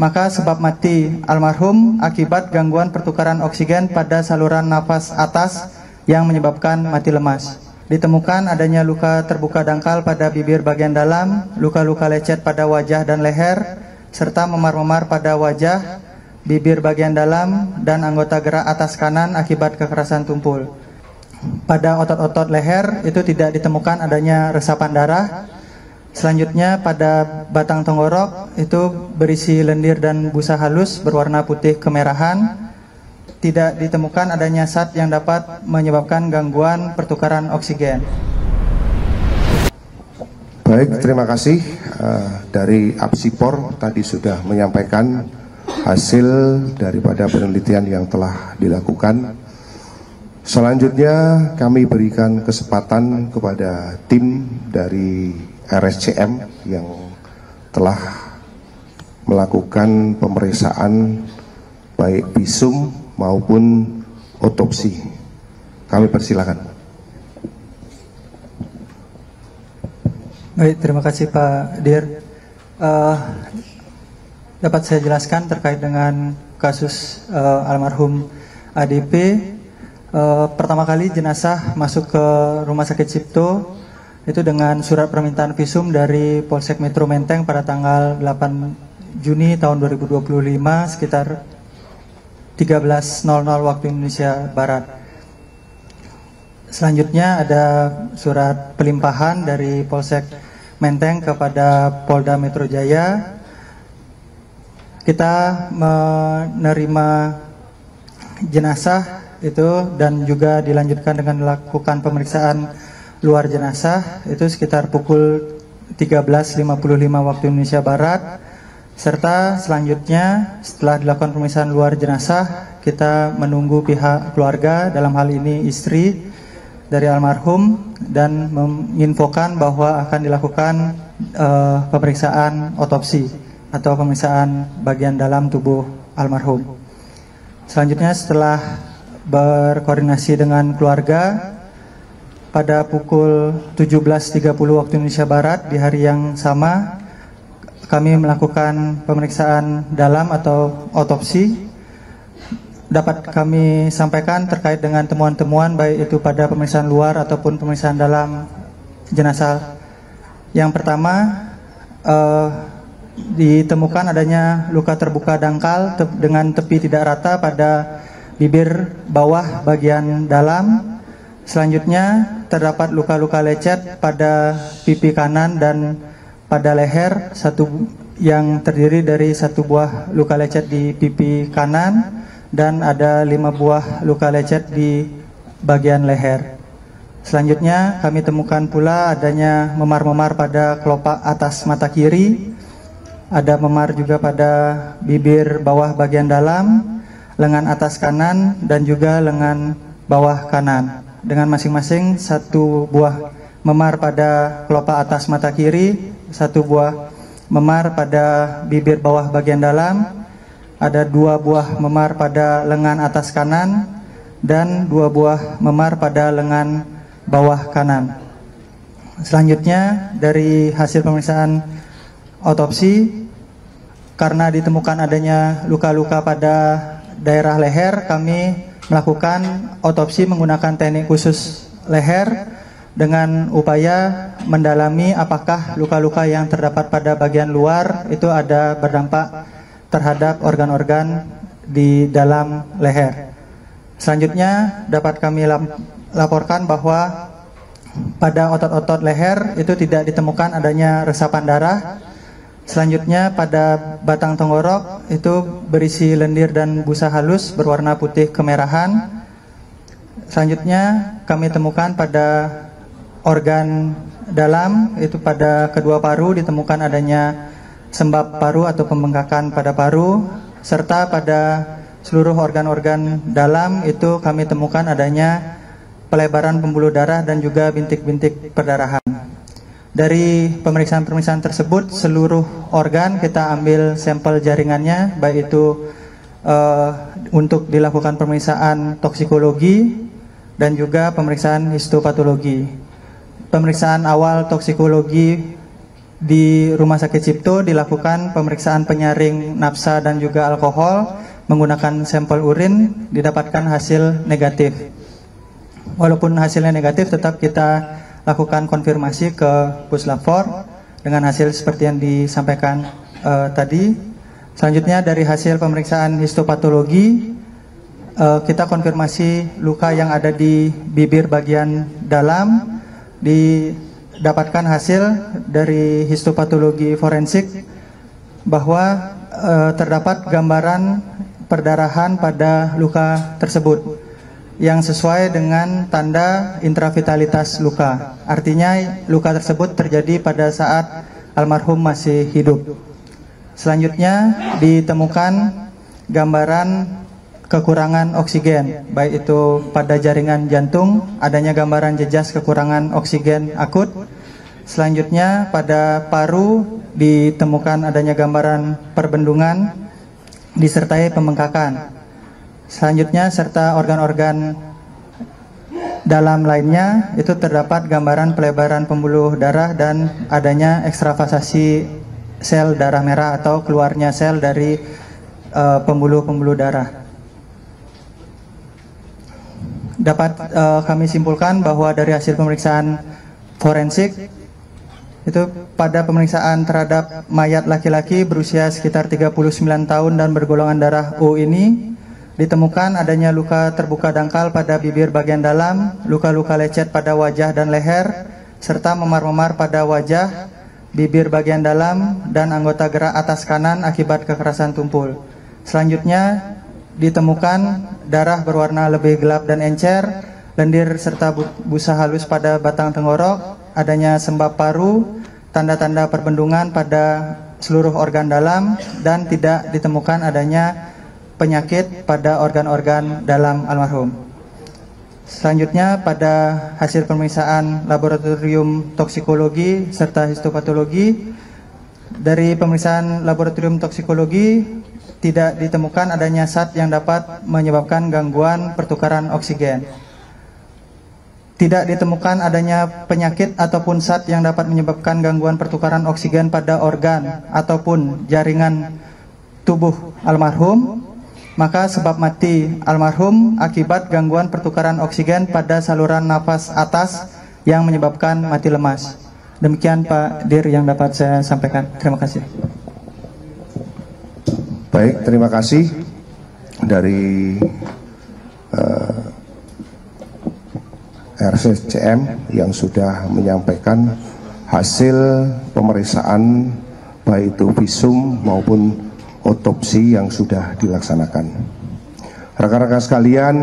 maka sebab mati almarhum akibat gangguan pertukaran oksigen pada saluran nafas atas yang menyebabkan mati lemas. Ditemukan adanya luka terbuka dangkal pada bibir bagian dalam, luka-luka lecet pada wajah dan leher, serta memar-memar pada wajah, bibir bagian dalam, dan anggota gerak atas kanan akibat kekerasan tumpul. Pada otot-otot leher itu tidak ditemukan adanya resapan darah. Selanjutnya pada batang tenggorok itu berisi lendir dan busa halus berwarna putih kemerahan. Tidak ditemukan adanya zat yang dapat menyebabkan gangguan pertukaran oksigen. Baik, terima kasih. Dari Apsipor tadi sudah menyampaikan hasil daripada penelitian yang telah dilakukan. Selanjutnya kami berikan kesempatan kepada tim dari RSCM yang telah melakukan pemeriksaan baik visum maupun otopsi. Kami persilakan. Baik, terima kasih Pak Dir. Dapat saya jelaskan terkait dengan kasus almarhum ADP. Pertama kali jenazah masuk ke Rumah Sakit Cipto itu dengan surat permintaan visum dari Polsek Metro Menteng pada tanggal 8 Juni tahun 2025 sekitar 13.00 waktu Indonesia Barat. Selanjutnya ada surat pelimpahan dari Polsek Menteng kepada Polda Metro Jaya. Kita menerima jenazah itu dan juga dilanjutkan dengan melakukan pemeriksaan luar jenazah itu sekitar pukul 13.55 waktu Indonesia Barat. Serta selanjutnya setelah dilakukan pemeriksaan luar jenazah, kita menunggu pihak keluarga, dalam hal ini istri dari almarhum, dan menginfokan bahwa akan dilakukan pemeriksaan otopsi atau pemeriksaan bagian dalam tubuh almarhum. Selanjutnya setelah berkoordinasi dengan keluarga, pada pukul 17.30 waktu Indonesia Barat di hari yang sama, kami melakukan pemeriksaan dalam atau otopsi. Dapat kami sampaikan terkait dengan temuan-temuan baik itu pada pemeriksaan luar ataupun pemeriksaan dalam jenazah. Yang pertama, ditemukan adanya luka terbuka dangkal dengan tepi tidak rata pada bibir bawah bagian dalam. Selanjutnya terdapat luka-luka lecet pada pipi kanan dan pada leher, yang terdiri dari 1 buah luka lecet di pipi kanan dan ada 5 buah luka lecet di bagian leher. Selanjutnya kami temukan pula adanya memar-memar pada kelopak atas mata kiri, ada memar juga pada bibir bawah bagian dalam, lengan atas kanan dan juga lengan bawah kanan, dengan masing-masing 1 buah memar pada kelopak atas mata kiri, 1 buah memar pada bibir bawah bagian dalam, ada 2 buah memar pada lengan atas kanan, dan 2 buah memar pada lengan bawah kanan. Selanjutnya dari hasil pemeriksaan otopsi, karena ditemukan adanya luka-luka pada daerah leher, kami melakukan otopsi menggunakan teknik khusus leher dengan upaya mendalami apakah luka-luka yang terdapat pada bagian luar itu ada berdampak terhadap organ-organ di dalam leher. Selanjutnya dapat kami laporkan bahwa pada otot-otot leher itu tidak ditemukan adanya resapan darah. Selanjutnya pada batang tenggorok itu berisi lendir dan busa halus berwarna putih kemerahan. Selanjutnya kami temukan pada organ dalam, itu pada kedua paru ditemukan adanya sembab paru atau pembengkakan pada paru, serta pada seluruh organ-organ dalam itu kami temukan adanya pelebaran pembuluh darah dan juga bintik-bintik perdarahan. Dari pemeriksaan-pemeriksaan tersebut, seluruh organ kita ambil sampel jaringannya, baik itu untuk dilakukan pemeriksaan toksikologi dan juga pemeriksaan histopatologi. Pemeriksaan awal toksikologi di Rumah Sakit Cipto dilakukan pemeriksaan penyaring nafsa dan juga alkohol menggunakan sampel urin, didapatkan hasil negatif. Walaupun hasilnya negatif, tetap kita lakukan konfirmasi ke Puslapfor dengan hasil seperti yang disampaikan tadi. Selanjutnya dari hasil pemeriksaan histopatologi, kita konfirmasi luka yang ada di bibir bagian dalam, didapatkan hasil dari histopatologi forensik bahwa terdapat gambaran perdarahan pada luka tersebut yang sesuai dengan tanda intravitalitas luka. Artinya luka tersebut terjadi pada saat almarhum masih hidup. Selanjutnya ditemukan gambaran kekurangan oksigen, baik itu pada jaringan jantung, adanya gambaran jejas kekurangan oksigen akut. Selanjutnya pada paru ditemukan adanya gambaran perbendungan disertai pembengkakan. Selanjutnya serta organ-organ dalam lainnya itu terdapat gambaran pelebaran pembuluh darah dan adanya ekstravasasi sel darah merah atau keluarnya sel dari pembuluh-pembuluh darah. Dapat kami simpulkan bahwa dari hasil pemeriksaan forensik itu pada pemeriksaan terhadap mayat laki-laki berusia sekitar 39 tahun dan bergolongan darah O ini ditemukan adanya luka terbuka dangkal pada bibir bagian dalam, luka-luka lecet pada wajah dan leher, serta memar-memar pada wajah, bibir bagian dalam, dan anggota gerak atas kanan akibat kekerasan tumpul. Selanjutnya ditemukan darah berwarna lebih gelap dan encer, lendir serta busa halus pada batang tenggorok, adanya sembab paru, tanda-tanda perbendungan pada seluruh organ dalam, dan tidak ditemukan adanya penyakit pada organ-organ dalam almarhum. Selanjutnya pada hasil pemeriksaan laboratorium toksikologi serta histopatologi, dari pemeriksaan laboratorium toksikologi tidak ditemukan adanya zat yang dapat menyebabkan gangguan pertukaran oksigen. Tidak ditemukan adanya penyakit ataupun zat yang dapat menyebabkan gangguan pertukaran oksigen pada organ ataupun jaringan tubuh almarhum. Maka sebab mati almarhum akibat gangguan pertukaran oksigen pada saluran nafas atas yang menyebabkan mati lemas. Demikian Pak Dir yang dapat saya sampaikan. Terima kasih. Baik, terima kasih dari RSCM yang sudah menyampaikan hasil pemeriksaan baik itu visum maupun otopsi yang sudah dilaksanakan. Rekan-rekan sekalian,